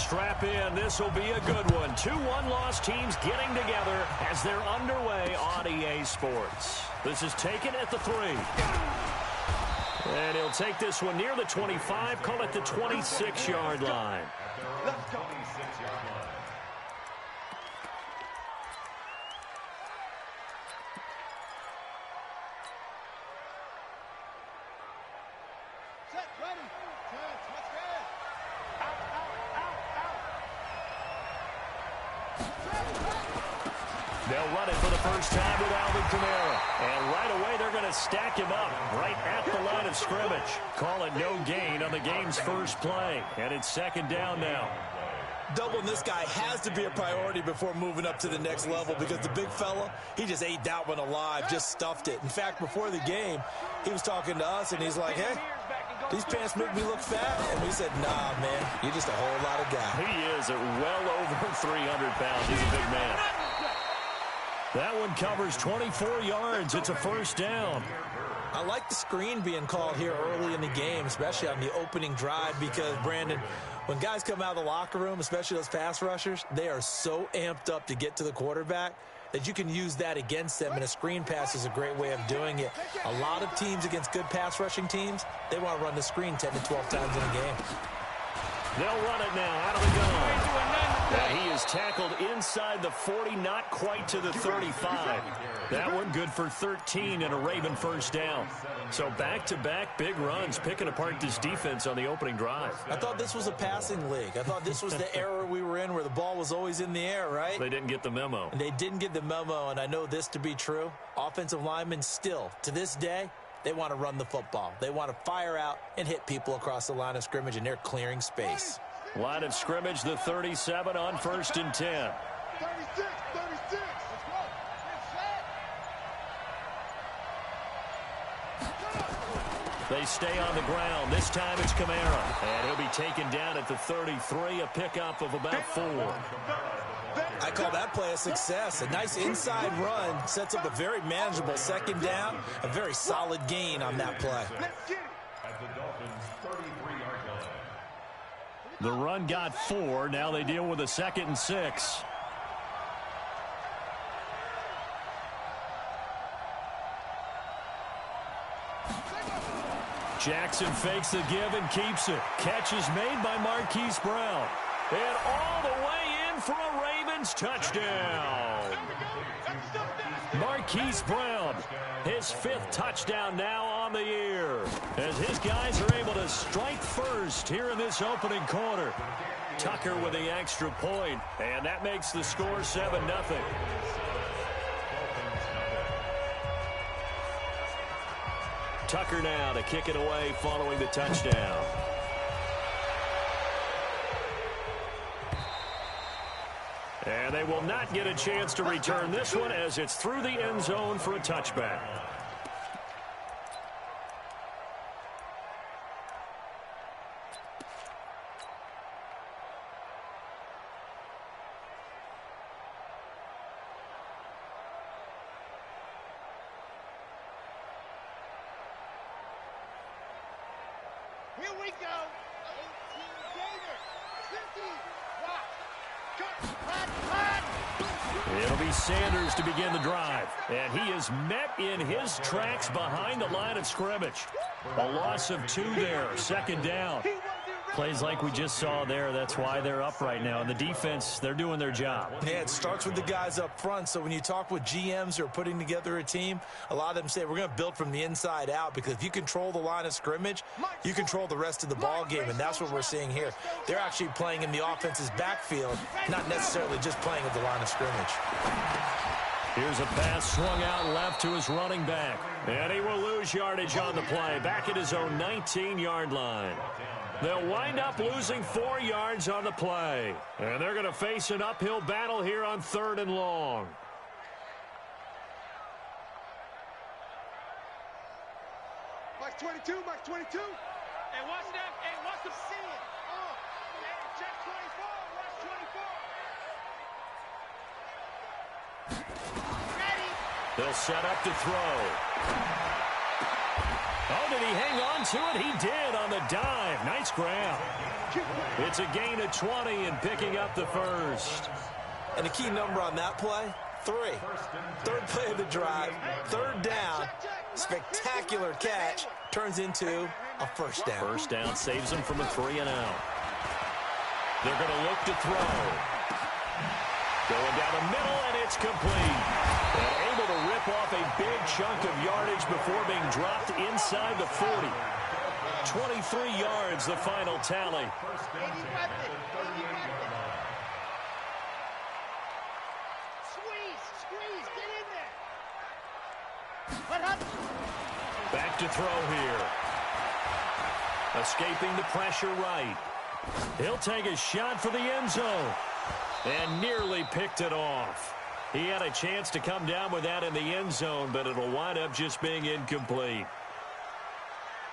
strap in. This will be a good one. 2 one-loss teams getting together as they're underway on EA Sports. This is taken at the 3. And he'll take this one near the 25, call it the 26-yard line. Let's go. 26-yard line. Set, ready. Touch, red. Out. They'll run it for the first time with Alvin Kamara. And right away, they're going to stack him up right at the line of scrimmage. Call it no gain on the game's first play. And it's 2nd down now. Doubling this guy has to be a priority before moving up to the next level because the big fella, he just ate that one alive, just stuffed it. In fact, before the game, he was talking to us, and he's like, hey, these pants make me look fat. And we said, nah, man, you're just a whole lot of guy. He is at well over 300 pounds. He's a big man. That one covers 24 yards. It's a 1st down. I like the screen being called here early in the game, especially on the opening drive, because, Brandon, when guys come out of the locker room, especially those pass rushers, they are so amped up to get to the quarterback that you can use that against them, and a screen pass is a great way of doing it. A lot of teams against good pass rushing teams, they want to run the screen 10 to 12 times in a game. They'll run it now out of the gun. And he is tackled inside the 40, not quite to the 35. That one good for 13 and a Raven 1st down. So back-to-back big runs, picking apart this defense on the opening drive. I thought this was a passing league. I thought this was the era we were in where the ball was always in the air, right? They didn't get the memo. And they didn't get the memo, and I know this to be true. Offensive linemen still, to this day, they want to run the football. They want to fire out and hit people across the line of scrimmage, and they're clearing space. Line of scrimmage, the 37 on 1st and 10. 36. Let's go. They stay on the ground. This time it's Kamara. And he'll be taken down at the 33, a pickup of about 4. I call that play a success. A nice inside run sets up a very manageable 2nd down, a very solid gain on that play. At the Dolphins' 33-yard line. The run got 4. Now they deal with a 2nd and 6. Jackson fakes the give and keeps it. Catch is made by Marquise Brown. And all the way in for a Ravens touchdown. Marquise Brown, his 5th touchdown now on the year, as his guys are able to strike first here in this opening quarter. Tucker with the extra point, and that makes the score 7-0. Tucker now to kick it away following the touchdown. And they will not get a chance to return this one as it's through the end zone for a touchback. Here we go. 18 Gator. 50. Rock. It'll be Sanders to begin the drive. And he is met in his tracks behind the line of scrimmage. A loss of 2 there, 2nd down. Plays like we just saw there. That's why they're up right now. And the defense, they're doing their job. Yeah, it starts with the guys up front. So when you talk with GMs who are putting together a team, a lot of them say we're going to build from the inside out, because if you control the line of scrimmage, you control the rest of the ball game, and that's what we're seeing here. They're actually playing in the offense's backfield, not necessarily just playing at the line of scrimmage. Here's a pass swung out left to his running back. And he will lose yardage on the play, back at his own 19-yard line. They'll wind up losing 4 yards on the play. And they're going to face an uphill battle here on 3rd and long. Mark 22, Mark 22. And watch that. And watch them see it. And check 24. Watch 24. Ready. They'll set up to throw. Oh, did he hang on to it? He did on the dive. Nice grab. It's a gain of 20 and picking up the first. And the key number on that play, 3. Third play of the drive, third down, spectacular catch, turns into a first down. First down saves him from a 3-and-out. They're going to look to throw. Going down the middle, and it's complete. And able to rip off a big chunk of yardage before being dropped inside the 40. 23 yards, the final tally. Squeeze, get in there. What happened? Back to throw here. Escaping the pressure right. He'll take a shot for the end zone. And nearly picked it off. He had a chance to come down with that in the end zone, but it'll wind up just being incomplete.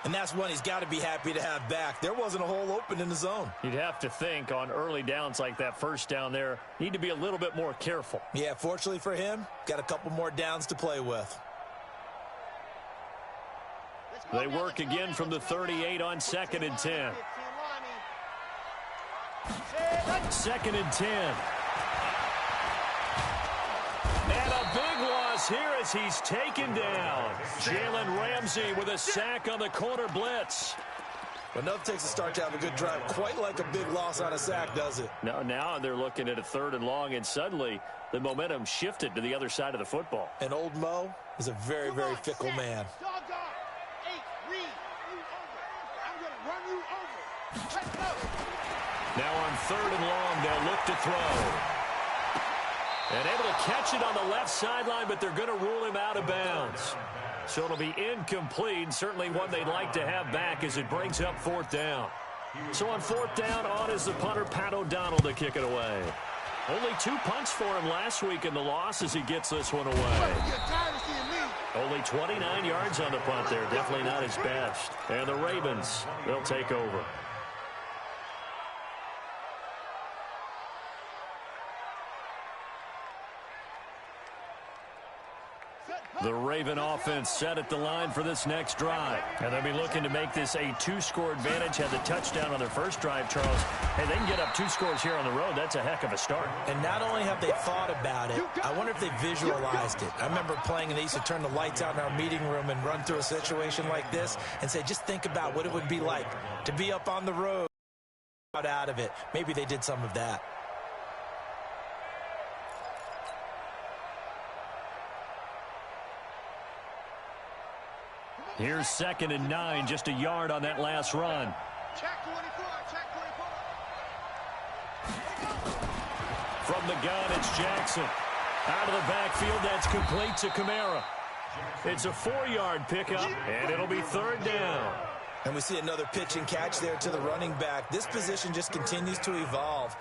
And that's one he's got to be happy to have back. There wasn't a hole open in the zone. You'd have to think on early downs like that first down there, need to be a little bit more careful. Yeah, fortunately for him, got a couple more downs to play with. They work again from the 38 on 2nd and 10. 2nd and 10. And a big loss here as he's taken down. Jalen Ramsey with a sack on the corner blitz. But nothing takes a start to have a good drive quite like a big loss on a sack, does it? Now they're looking at a 3rd and long, and suddenly the momentum shifted to the other side of the football. And old Mo is a very, very fickle man. Now on 3rd and long, they'll look to throw. And able to catch it on the left sideline, but they're going to rule him out of bounds. So it'll be incomplete, certainly one they'd like to have back as it brings up 4th down. So on 4th down, on is the punter, Pat O'Donnell, to kick it away. Only 2 punts for him last week in the loss as he gets this one away. Only 29 yards on the punt there. Definitely not his best. And the Ravens, they'll take over. The Raven offense set at the line for this next drive. And they'll be looking to make this a 2-score advantage. Had the touchdown on their first drive, Charles. Hey, they can get up 2 scores here on the road. That's a heck of a start. And not only have they thought about it, I wonder if they visualized it. I remember playing, and they used to turn the lights out in our meeting room and run through a situation like this and say, just think about what it would be like to be up on the road out of it. Maybe they did some of that. Here's 2nd and 9, just a yard on that last run. Check 24, check 24. From the gun, it's Jackson. Out of the backfield, that's complete to Kamara. It's a 4-yard pickup, and it'll be 3rd down. And we see another pitch and catch there to the running back. This position just continues to evolve.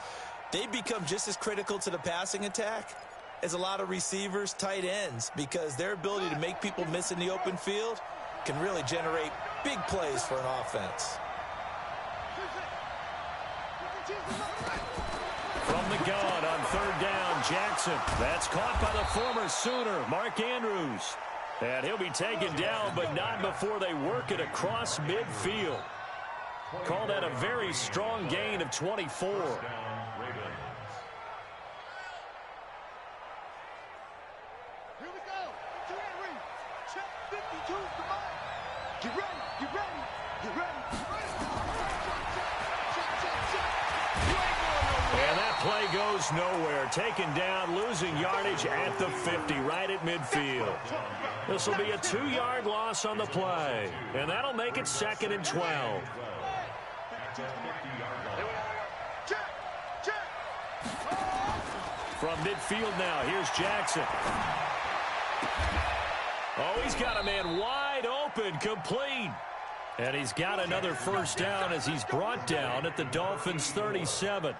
They become just as critical to the passing attack as a lot of receivers, tight ends, because their ability to make people miss in the open field can really generate big plays for an offense. From the gun on 3rd down, Jackson. That's caught by the former Sooner, Mark Andrews. And he'll be taken down, but not before they work it across midfield. Call that a very strong gain of 24. Get ready, get ready, get ready. And that play goes nowhere. Taken down, losing yardage at the 50, right at midfield. This will be a 2-yard loss on the play. And that'll make it 2nd and 12. From midfield now, here's Jackson. Oh, he's got a man wide open, complete. And he's got another first down as he's brought down at the Dolphins' 37.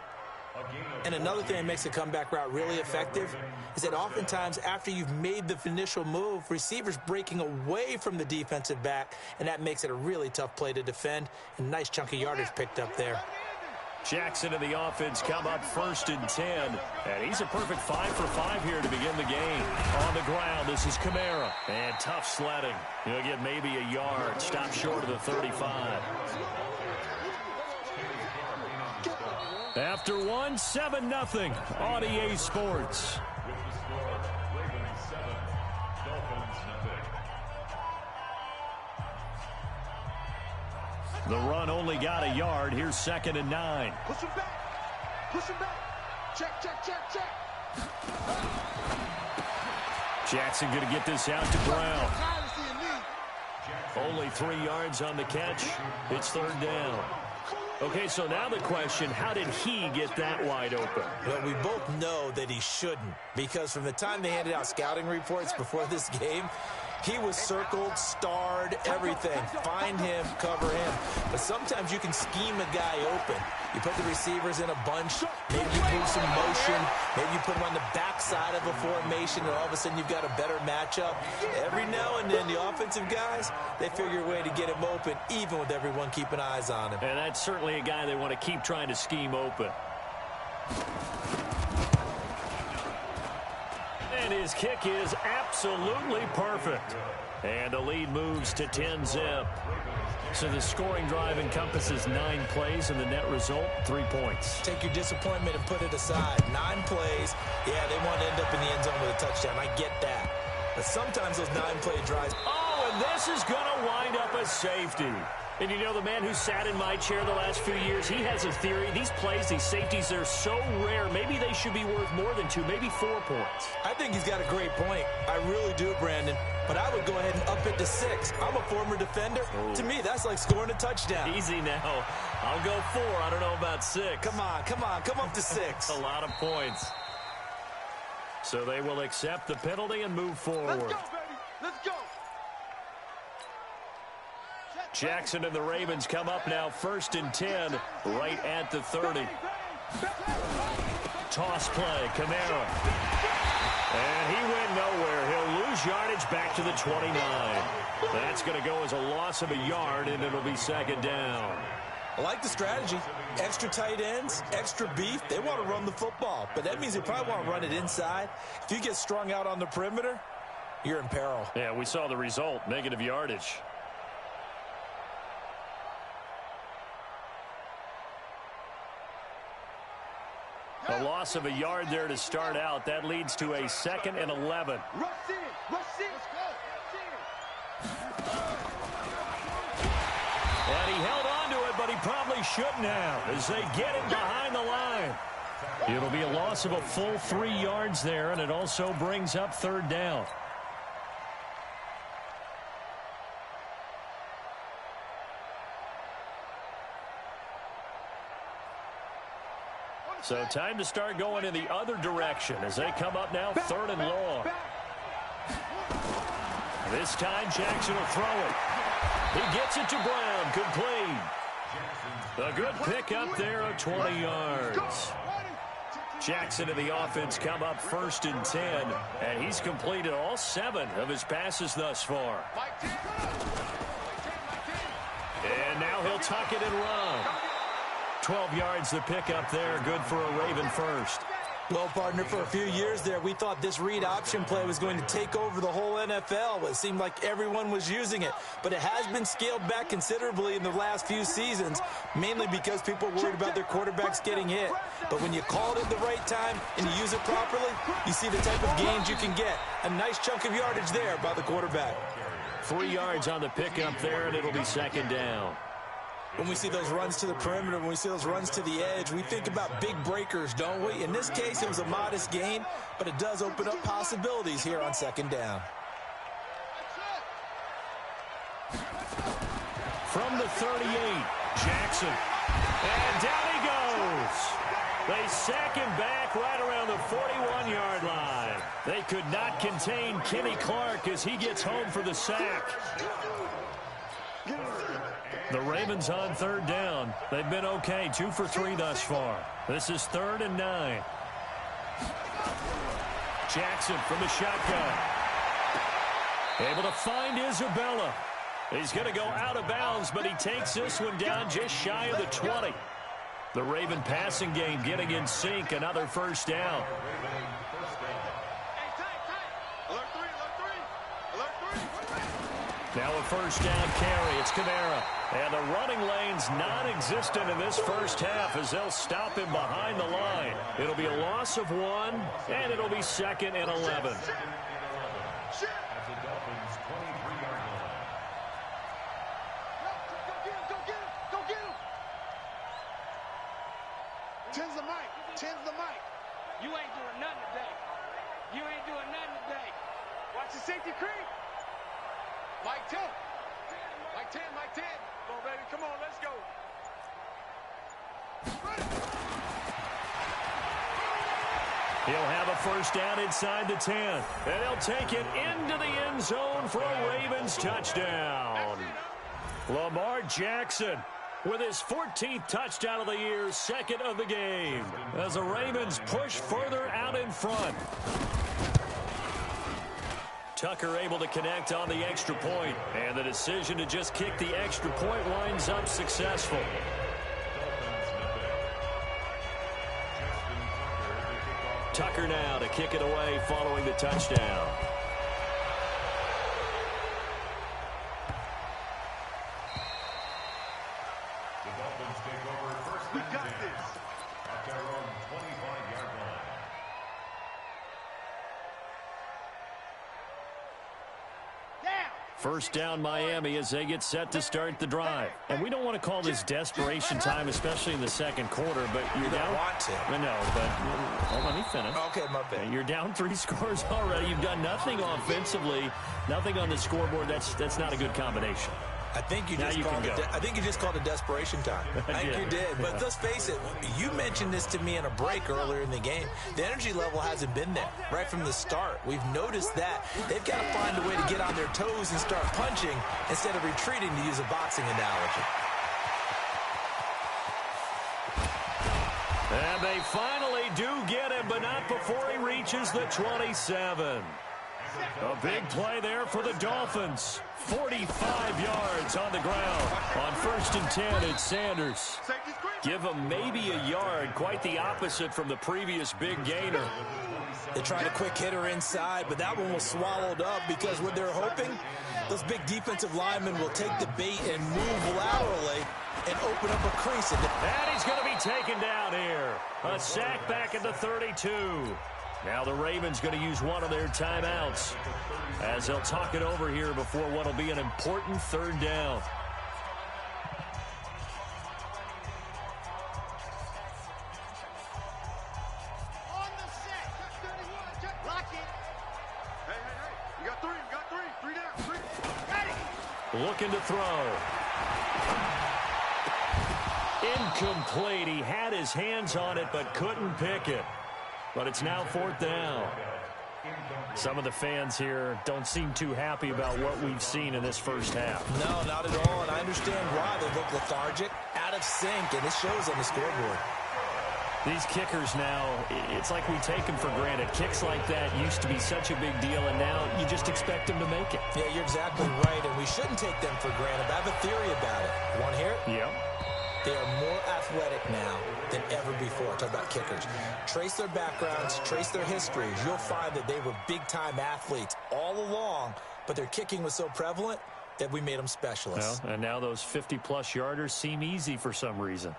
And another thing that makes the comeback route really effective is that oftentimes after you've made the initial move, receivers breaking away from the defensive back, and that makes it a really tough play to defend. And nice chunk of yardage picked up there. Jackson and the offense come up 1st and 10. And he's a perfect 5 for 5 here to begin the game. On the ground, this is Kamara. And tough sledding. He'll get maybe a yard. Stop short of the 35. After 1, 7-0 on EA Sports. The run only got a yard. Here's 2nd and 9. Push him back. Push him back. Check, check, check, check. Jackson going to get this out to Brown. Only 3 yards on the catch. It's 3rd down. Okay, so now the question, how did he get that wide open? Well, we both know that he shouldn't, because from the time they handed out scouting reports before this game, he was circled, starred, everything. Find him, cover him. But sometimes you can scheme a guy open. You put the receivers in a bunch. Maybe you move some motion. Maybe you put them on the backside of a formation, and all of a sudden you've got a better matchup. Every now and then, the offensive guys, they figure a way to get him open, even with everyone keeping eyes on him. And that's certainly a guy they want to keep trying to scheme open. And his kick is absolutely perfect. And the lead moves to 10-zip. So the scoring drive encompasses 9 plays, and the net result, 3 points. Take your disappointment and put it aside. 9 plays. Yeah, they want to end up in the end zone with a touchdown. I get that. But sometimes those 9-play drives... Oh, and this is going to wind up a safety. And you know, the man who sat in my chair the last few years, he has a theory. These plays, these safeties, they're so rare. Maybe they should be worth more than 2, maybe 4 points. I think he's got a great point. I really do, Brandon. But I would go ahead and up it to 6. I'm a former defender. Ooh. To me, that's like scoring a touchdown. Easy now. I'll go 4. I don't know about 6. Come on. Come up to 6. A lot of points. So they will accept the penalty and move forward. Let's go, baby. Let's go. Jackson and the Ravens come up now 1st and 10, right at the 30. Toss play, Kamara. And he went nowhere. He'll lose yardage back to the 29. That's going to go as a loss of a yard, and it'll be 2nd down. I like the strategy. Extra tight ends, extra beef. They want to run the football, but that means they probably want to run it inside. If you get strung out on the perimeter, you're in peril. Yeah, we saw the result, negative yardage. A loss of a yard there to start out. That leads to a 2nd and 11. Rush in. Rush in. Let's go. And he held on to it, but he probably shouldn't have as they get him behind the line. It'll be a loss of a full 3 yards there, and it also brings up 3rd down. So time to start going in the other direction as they come up now 3rd and long. This time Jackson will throw it. He gets it to Brown. Complete. A good pick up there of 20 yards. Jackson and the offense come up 1st and 10, and he's completed all 7 of his passes thus far. And now he'll tuck it and run. 12 yards the pick up there. Good for a Raven first. Well, partner, for a few years there, we thought this read option play was going to take over the whole NFL. It seemed like everyone was using it. But it has been scaled back considerably in the last few seasons, mainly because people are worried about their quarterbacks getting hit. But when you call it at the right time and you use it properly, you see the type of gains you can get. A nice chunk of yardage there by the quarterback. 3 yards on the pickup there, and it'll be 2nd down. When we see those runs to the perimeter, when we see those runs to the edge, we think about big breakers, don't we? In this case, it was a modest gain, but it does open up possibilities here on 2nd down. From the 38, Jackson. And down he goes. They sack him back right around the 41-yard line. They could not contain Kenny Clark as he gets home for the sack. The Ravens on 3rd down. They've been okay, 2 for 3 thus far. This is 3rd and 9. Jackson from the shotgun. Able to find Isabella. He's going to go out of bounds, but he takes this one down just shy of the 20. The Raven passing game getting in sync. Another first down. Now a first down carry. It's Kamara. And the running lane's non-existent in this first half as they'll stop him behind the line. It'll be a loss of 1, and it'll be 2nd and 11. Tens the mic. Tens the mic. You ain't doing nothing today. You ain't doing nothing today. Watch the safety creep. Mike 10. Mike 10, Mike 10. Come on, baby. Come on, let's go. He'll have a first down inside the 10. And he'll take it into the end zone for a Ravens touchdown. Lamar Jackson with his 14th touchdown of the year, 2nd of the game, as the Ravens push further out in front. Tucker able to connect on the extra point, and the decision to just kick the extra point winds up successful. Tucker now to kick it away following the touchdown. We got this. At their own 25-yard line. First down Miami as they get set to start the drive. And we don't want to call this desperation time, especially in the second quarter, but you're You down. don't want to. I know, but hold on, let me finish. Okay, my bad. You're down 3 scores already. You've done nothing offensively, nothing on the scoreboard. That's not a good combination. I think you Now just you called can it. go. I think you just called it desperation time. I think you did. But let's face it. You mentioned this to me in a break earlier in the game. The energy level hasn't been there right from the start. We've noticed that they've got to find a way to get on their toes and start punching instead of retreating, to use a boxing analogy. And they finally do get him, but not before he reaches the 27. A big play there for the Dolphins. 45 yards on the ground. On 1st and 10, it's Sanders. Give him maybe a yard, quite the opposite from the previous big gainer. They tried a quick hitter inside, but that one was swallowed up because what they're hoping, those big defensive linemen will take the bait and move laterally and open up a crease. And he's going to be taken down here. A sack back at the 32. Now the Ravens going to use one of their timeouts as they'll talk it over here before what will be an important 3rd down. On the set. Check 31. Check. Lock it. Hey. You got 3. You got 3. 3 down. 3. Got it. Looking to throw. Incomplete. He had his hands on it but couldn't pick it. But it's now 4th down. Some of the fans here don't seem too happy about what we've seen in this first half. No, not at all, and I understand why. They look lethargic, out of sync, and it shows on the scoreboard. These kickers now, it's like we take them for granted. Kicks like that used to be such a big deal, and now you just expect them to make it. Yeah, you're exactly right, and we shouldn't take them for granted. But I have a theory about it. You want to hear it? Yep. They are more athletic now than ever before. Talk about kickers. Trace their backgrounds, trace their histories. You'll find that they were big-time athletes all along, but their kicking was so prevalent that we made them specialists. Well, and now those 50-plus yarders seem easy for some reason.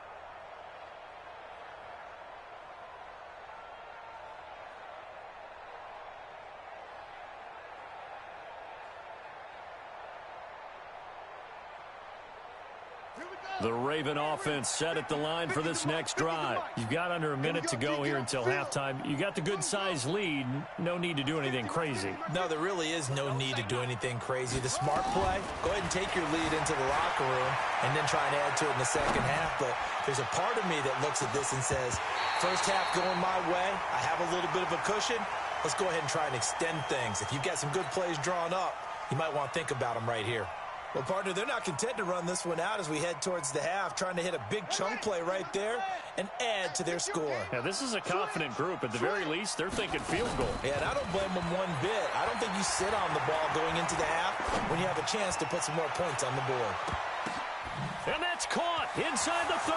The Raven offense set at the line for this next drive. You've got under a minute to go here until halftime. You got the good-sized lead. No need to do anything crazy. No, there really is no need to do anything crazy. The smart play, go ahead and take your lead into the locker room and then try and add to it in the second half. But there's a part of me that looks at this and says, first half going my way, I have a little bit of a cushion. Let's go ahead and try and extend things. If you've got some good plays drawn up, you might want to think about them right here. Well, partner, they're not content to run this one out as we head towards the half, trying to hit a big chunk play right there and add to their score. Now, this is a confident group. At the very least, they're thinking field goal. Yeah, and I don't blame them one bit. I don't think you sit on the ball going into the half when you have a chance to put some more points on the board. And that's caught inside the 30.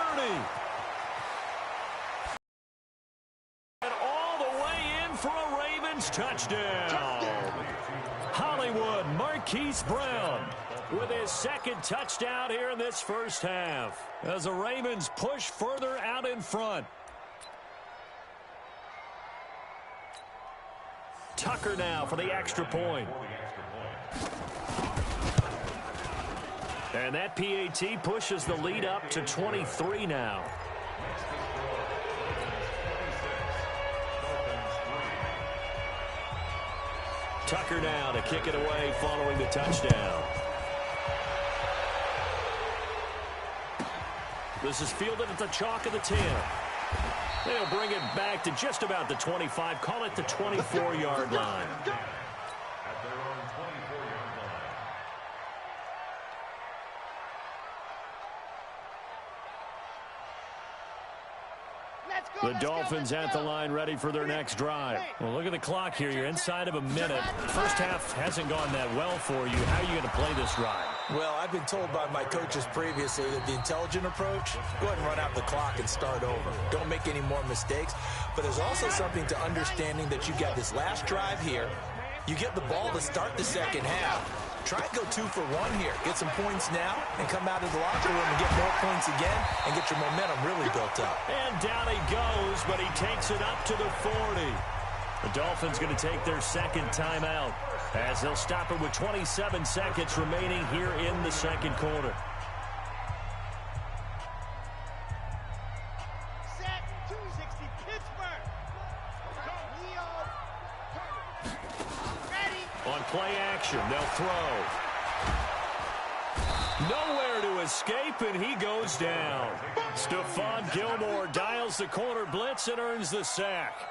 way in for a Ravens touchdown. Hollywood Marquise Brown with his second touchdown here in this first half as the Ravens push further out in front. Tucker now for the extra point. And that PAT pushes the lead up to 23 now. Tucker now to kick it away following the touchdown. This is fielded at the chalk of the 10. They'll bring it back to just about the 25. Call it the 24-yard line. At their own 24-yard line. The Dolphins at the line ready for their next drive. Well, look at the clock here. You're inside of a minute. First half hasn't gone that well for you. How are you going to play this drive? Well, I've been told by my coaches previously that the intelligent approach, go ahead and run out the clock and start over. Don't make any more mistakes. But there's also something to understanding that you got this last drive here. You get the ball to start the second half. Try and go 2 for 1 here. Get some points now and come out of the locker room and get more points again and get your momentum really built up. And down he goes, but he takes it up to the 40. The Dolphins going to take their second timeout as they'll stop it with 27 seconds remaining here in the second quarter. Set 260 Pittsburgh. Ready. On play action, they'll throw. Nowhere to escape, and he goes down. Stephon Gilmore dials the corner blitz and earns the sack.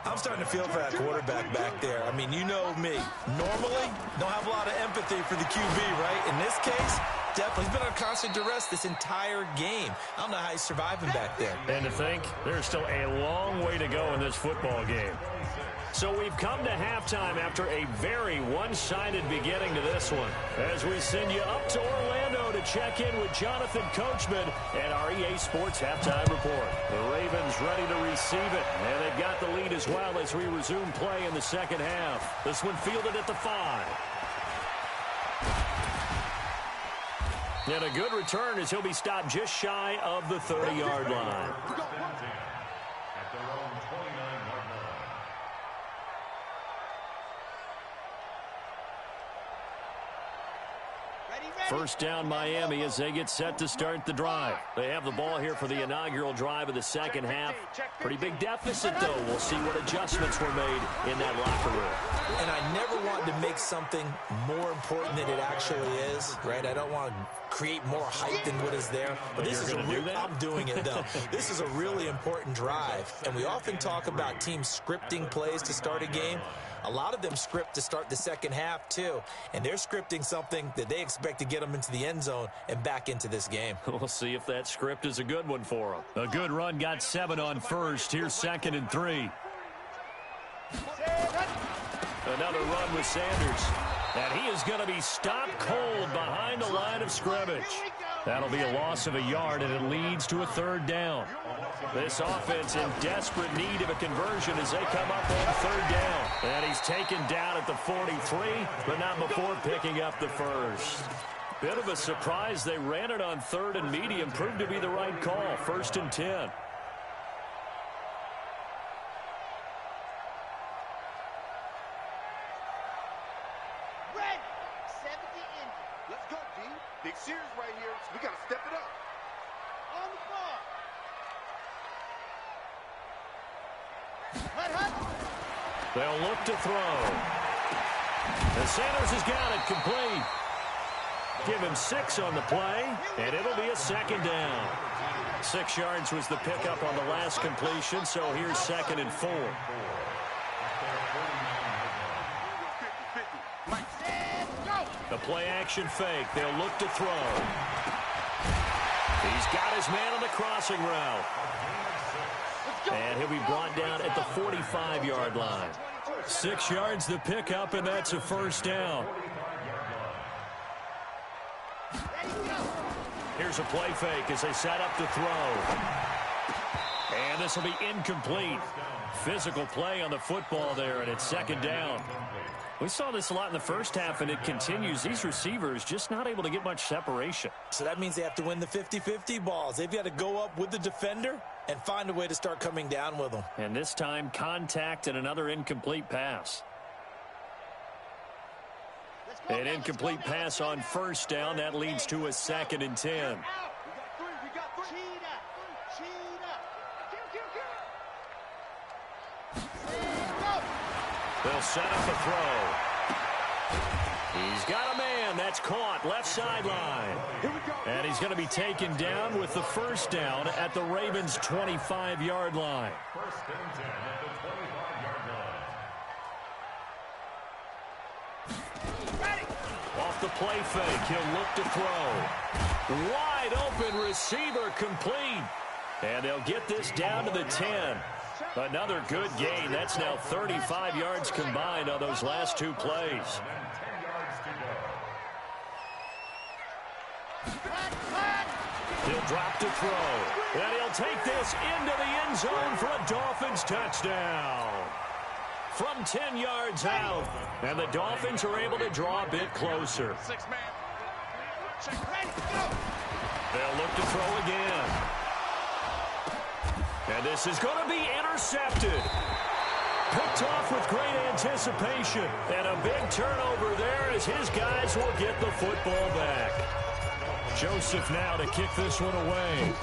I'm starting to feel for that quarterback back there. I mean, you know me. Normally, don't have a lot of empathy for the QB, right? In this case, definitely. He's been on constant duress this entire game. I don't know how he's surviving back there. And to think, there's still a long way to go in this football game. So we've come to halftime after a very one-sided beginning to this one. As we send you up to Orlando to check in with Jonathan Coachman and our EA Sports Halftime Report. The Ravens ready to receive it, and they've got the lead as well as we resume play in the second half. This one fielded at the 5. And a good return as he'll be stopped just shy of the 30-yard line. At their own 29-yard line. First down Miami as they get set to start the drive. They have the ball here for the inaugural drive of the second half. Pretty big deficit, though. We'll see what adjustments were made in that locker room. And I never want to make something more important than it actually is, right? I don't want to create more hype than what is there. But this is I'm doing it, though. This is a really important drive. And we often talk about teams scripting plays to start a game. A lot of them script to start the second half, too. And they're scripting something that they expect to get them into the end zone and back into this game. We'll see if that script is a good one for them. A good run got 7 on first. Here's 2nd and 3. Another run with Sanders. And he is going to be stopped cold behind the line of scrimmage. That'll be a loss of a yard, and it leads to a 3rd down. This offense in desperate need of a conversion as they come up on 3rd down. And he's taken down at the 43, but not before picking up the first. Bit of a surprise. They ran it on 3rd and medium. Proved to be the right call. 1st and 10. Big series right here, so we got to step it up. On the ball. They'll look to throw. And Sanders has got it complete. Give him 6 on the play, and it'll be a 2nd down. 6 yards was the pickup on the last completion, so here's 2nd and 4. The play-action fake. They'll look to throw. He's got his man on the crossing route. And he'll be brought down at the 45-yard line. 6 yards the pickup, and that's a 1st down. Here's a play fake as they set up to throw. And And this will be incomplete. Physical play on the football there, and it's second down. We saw this a lot in the first half, and it continues. These receivers just not able to get much separation. So that means they have to win the 50-50 balls. They've got to go up with the defender and find a way to start coming down with them. And this time, contact and another incomplete pass. An incomplete pass on first down. That leads to a 2nd and 10. They'll set up a throw. He's got a man. That's caught. Left sideline. And he's going to be taken down with the first down at the Ravens' 25-yard line. First and 10 at the 25-yard line. Off the play fake, he'll look to throw. Wide open receiver complete. And they'll get this down to the 10. Another good gain. That's now 35 yards combined on those last two plays. He'll drop to throw. And he'll take this into the end zone for a Dolphins touchdown. From 10 yards out. And the Dolphins are able to draw a bit closer. They'll look to throw again. And this is going to be intercepted. Picked off with great anticipation. And a big turnover there as his guys will get the football back. Joseph now to kick this one away.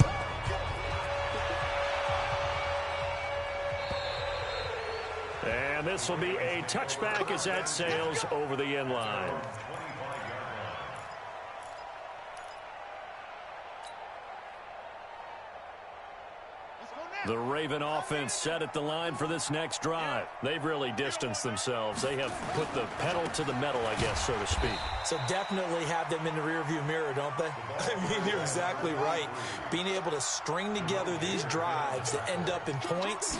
And this will be a touchback as that sails over the end line. The Raven offense set at the line for this next drive. They've really distanced themselves. They have put the pedal to the metal, I guess, so to speak. So definitely have them in the rearview mirror, don't they? I mean, you're exactly right. Being able to string together these drives that end up in points,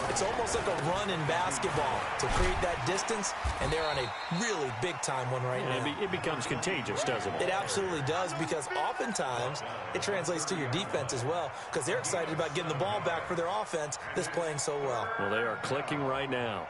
it's almost like a run in basketball to create that distance, and they're on a really big-time one right now. It becomes contagious, doesn't it? It absolutely does, because oftentimes it translates to your defense as well, because they're excited about getting the ball back for their offense that's playing so well. Well, they are clicking right now.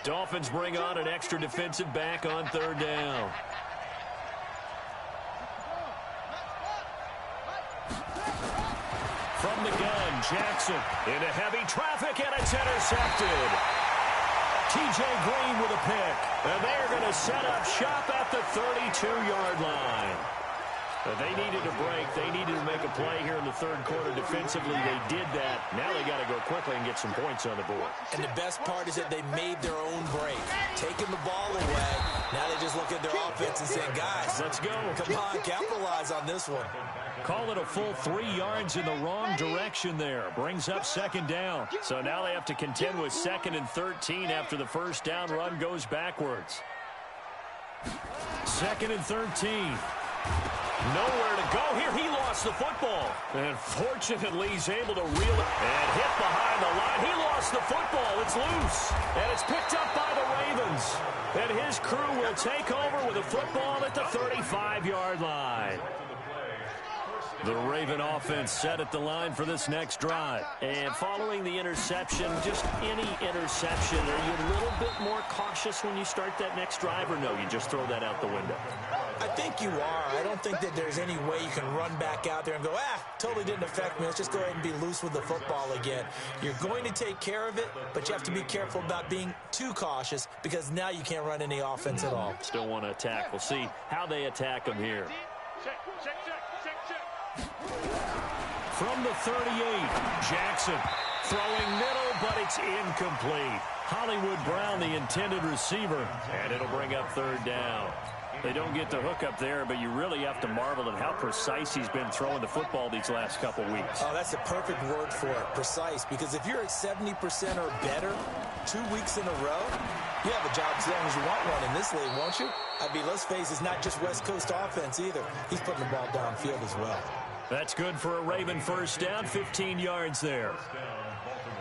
Dolphins bring on an extra defensive back on third down. From the gun, Jackson into heavy traffic, and it's intercepted. T.J. Green with a pick, and they're going to set up shop at the 32-yard line. They needed a break. They needed to make a play here in the third quarter defensively. They did that. Now they got to go quickly and get some points on the board. And the best part is that they made their own break, taking the ball away. Now they just look at their offense and saying, guys, let's go. Come on, capitalize on this one. Call it a full 3 yards in the wrong direction there. Brings up second down. So now they have to contend with 2nd and 13 after the first down run goes backwards. 2nd and 13. Nowhere to go here. He lost the football. And fortunately, he's able to reel it and hit behind the line. He lost the football. It's loose. And it's picked up by the Ravens. And his crew will take over with a football at the 35-yard line. The Raven offense set at the line for this next drive. And following the interception, just any interception, are you a little bit more cautious when you start that next drive, or no, you just throw that out the window? I think you are. I don't think that there's any way you can run back out there and go, totally didn't affect me. Let's just go ahead and be loose with the football again. You're going to take care of it, but you have to be careful about being too cautious, because now you can't run any offense at all. Still want to attack. We'll see how they attack them here. From the 38, Jackson throwing middle, but it's incomplete. Hollywood Brown, the intended receiver, and it'll bring up third down. They don't get the hook up there, but you really have to marvel at how precise he's been throwing the football these last couple weeks. Oh, that's the perfect word for it, precise, because if you're at 70% or better 2 weeks in a row, you have a job as long as you want one in this league, won't you? I mean, let's face it, it's not just West Coast offense either. He's putting the ball downfield as well. That's good for a Raven first down, 15 yards there.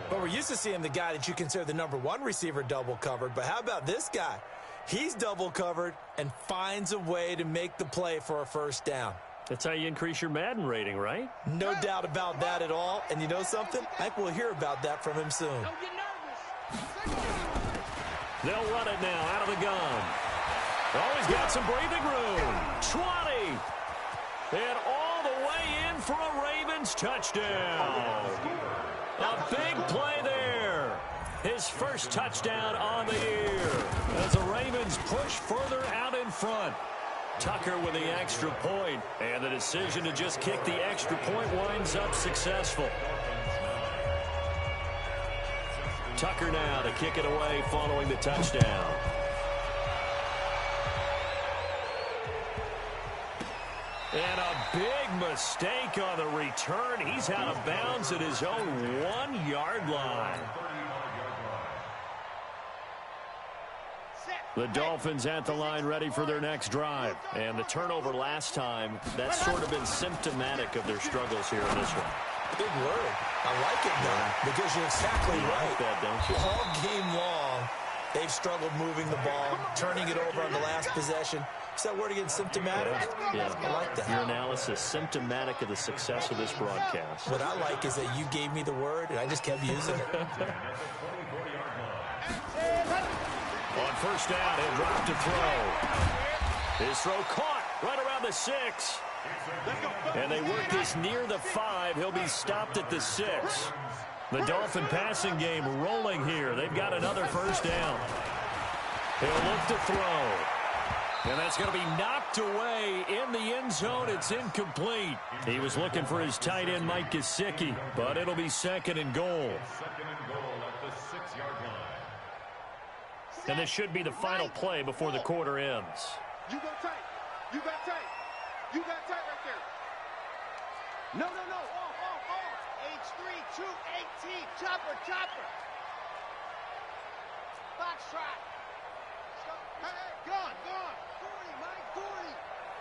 But we're used to seeing the guy that you consider the #1 receiver double covered. But how about this guy? He's double covered and finds a way to make the play for a first down. That's how you increase your Madden rating, right? No doubt about that at all. And you know something? I think we'll hear about that from him soon. Don't get nervous. They'll run it now out of the gun. Always got some breathing room. 20. And all the way in for a Ravens touchdown. A big play there. His first touchdown on the year as the Ravens push further out in front. Tucker with the extra point, and the decision to just kick the extra point winds up successful. Tucker now to kick it away following the touchdown. And a big mistake on the return. He's out of bounds at his own 1-yard line. The Dolphins at the line ready for their next drive. And the turnover last time, that's sort of been symptomatic of their struggles here in this one. Big word. I like it, though, because you're exactly right. Like that, don't you? All game long, they've struggled moving the ball, turning it over on the last possession. Is that word again, symptomatic? Yeah. I like that. Your analysis, symptomatic of the success of this broadcast. What I like is that you gave me the word, and I just kept using it. On first down, he'll drop to throw. His throw caught right around the 6. And they work this near the 5. He'll be stopped at the 6. The Dolphin passing game rolling here. They've got another first down. He'll look to throw. And that's going to be knocked away in the end zone. It's incomplete. He was looking for his tight end, Mike Gesicki, but it'll be 2nd and goal. And this should be the final play before the quarter ends. You go tight. You got tight. You got tight right there. No. Off. H3, 218. Chopper. Box trot. Hey, gone. 40, Mike, 40.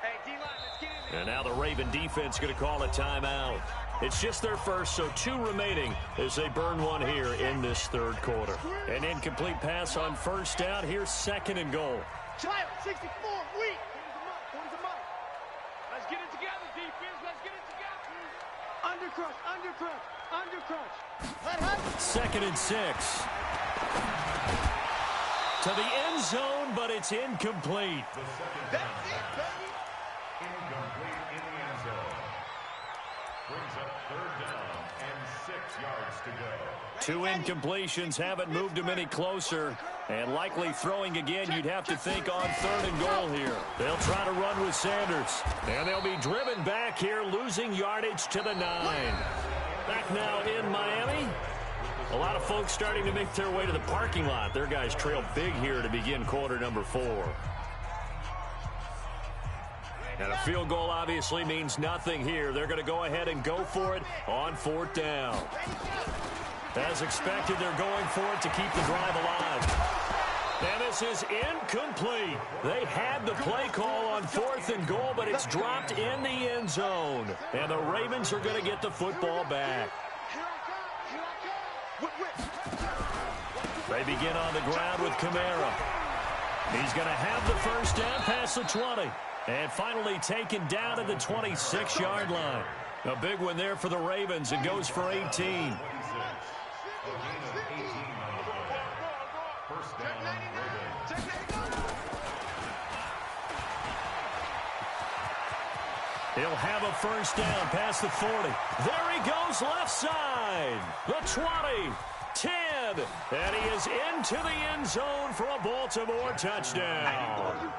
Hey, D-line, let's get in there. And now the Raven defense going to call a timeout. It's just their first, so 2 remaining as they burn one here in this third quarter. An incomplete pass on first down. Here's 2nd and goal. Child, 64, weak. Put him up. Let's get it together, defense. Let's get it together. Undercrush. 2nd and 6. To the end zone, but it's incomplete. That's it, baby. Incomplete in the end zone. Brings up 3rd down and 6 yards to go. 2 incompletions haven't moved him any closer. And likely throwing again, you'd have to think on 3rd and goal here. They'll try to run with Sanders. And they'll be driven back here, losing yardage to the 9. Back now in Miami. A lot of folks starting to make their way to the parking lot. Their guys trail big here to begin quarter number 4. And a field goal obviously means nothing here. They're going to go ahead and go for it on 4th down. As expected, they're going for it to keep the drive alive. And this is incomplete. They had the play call on 4th and goal, but it's dropped in the end zone. And the Ravens are going to get the football back. They begin on the ground with Kamara. He's going to have the first down past the 20. And finally taken down at the 26-yard line. A big one there for the Ravens. It goes for 18. He'll have a first down past the 40. There he goes left side. The 20, 10, and he is into the end zone for a Baltimore touchdown.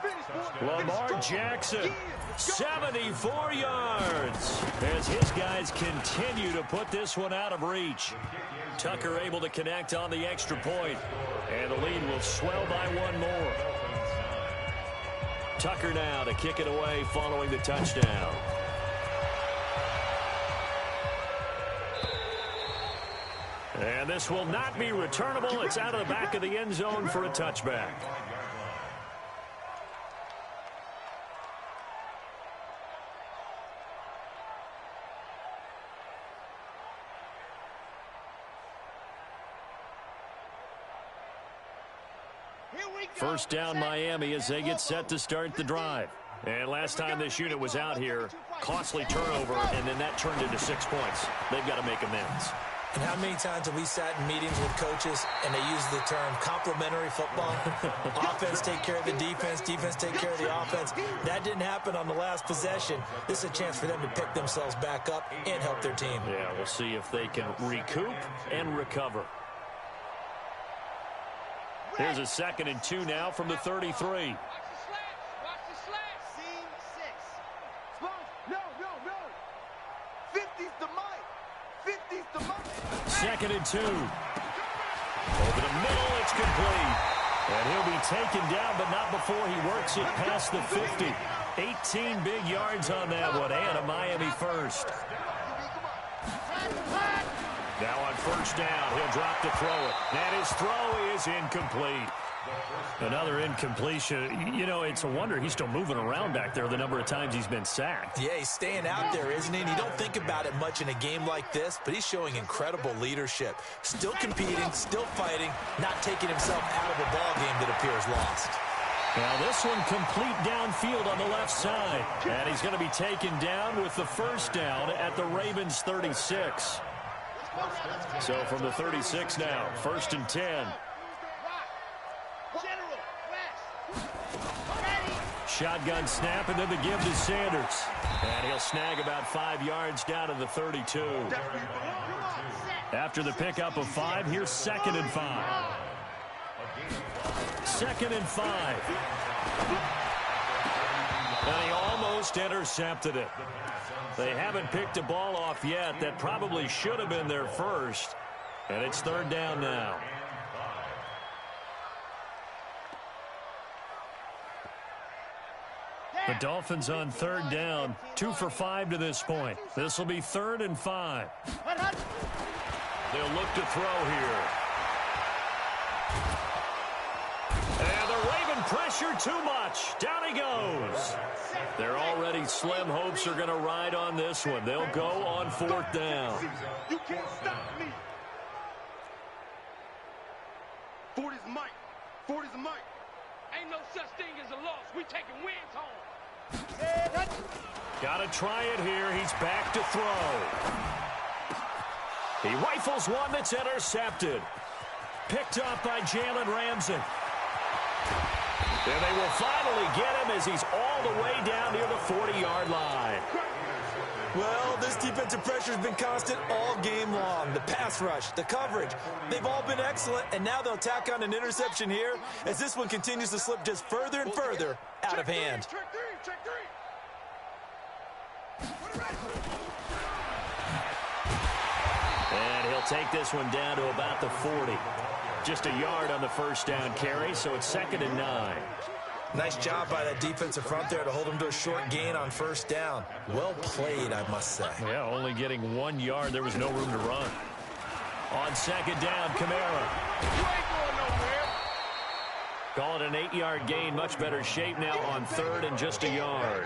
Lamar Jackson, 74 yards, as his guys continue to put this one out of reach. Tucker able to connect on the extra point, and the lead will swell by 1 more. Tucker now to kick it away following the touchdown. And this will not be returnable. It's out of the back of the end zone for a touchback. First down Miami as they get set to start the drive. And last time this unit was out here, costly turnover, and then that turned into 6 points. They've got to make amends. And how many times have we sat in meetings with coaches and they use the term complementary football? Offense take care of the defense, defense take care of the offense. That didn't happen on the last possession. This is a chance for them to pick themselves back up and help their team. Yeah, we'll see if they can recoup and recover. Here's a 2nd and 2 now from the 33. Second and 2. Over the middle, it's complete. And he'll be taken down, but not before he works it past the 50. 18 big yards on that one, and a Miami first. Now on first down, he'll drop to throw it. And his throw is incomplete. Another incompletion. You know, it's a wonder he's still moving around back there the number of times he's been sacked. Yeah, he's staying out there, isn't he? And you don't think about it much in a game like this, but he's showing incredible leadership. Still competing, still fighting, not taking himself out of a ball game that appears lost. Now this one complete downfield on the left side. And he's going to be taken down with the first down at the Ravens 36. So from the 36 now, 1st and 10. Shotgun snap, and then the give to Sanders. And he'll snag about 5 yards down to the 32. After the pickup of 5, here's 2nd and 5. 2nd and 5. And he almost intercepted it. They haven't picked a ball off yet. That probably should have been their first. And it's 3rd down now. The Dolphins on 3rd down, 2 for 5 to this point. This will be 3rd and 5. They'll look to throw here. And the Raven pressure too much. Down he goes. They're already slim hopes are going to ride on this one. They'll go on 4th down. You can't stop me. 40's Mike. 40's Mike. Ain't no such thing as a loss. We taking wins home. Got to try it here. He's back to throw. He rifles one that's intercepted. Picked up by Jalen Ramsey. And they will finally get him as he's all the way down near the 40-yard line. Well, this defensive pressure has been constant all game long. The pass rush, the coverage, they've all been excellent, and now they'll tack on an interception here as this one continues to slip just further and further out of hand. And he'll take this one down to about the 40. Just a yard on the first down carry, so it's 2nd and 9. Nice job by that defensive front there to hold him to a short gain on first down. Well played, I must say. Yeah, only getting 1 yard. There was no room to run. On 2nd down, Kamara. You ain't going nowhere. Call it an 8-yard gain. Much better shape now on 3rd and just a yard.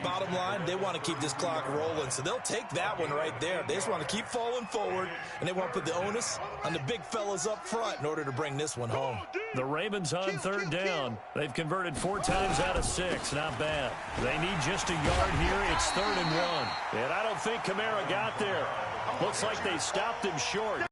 Bottom line, they want to keep this clock rolling, so they'll take that one right there. They just want to keep falling forward, and they want to put the onus on the big fellas up front in order to bring this one home. The Ravens on 3rd down. They've converted 4 times out of 6. Not bad. They need just a yard here. It's 3rd and 1. And I don't think Kamara got there. Looks like they stopped him short.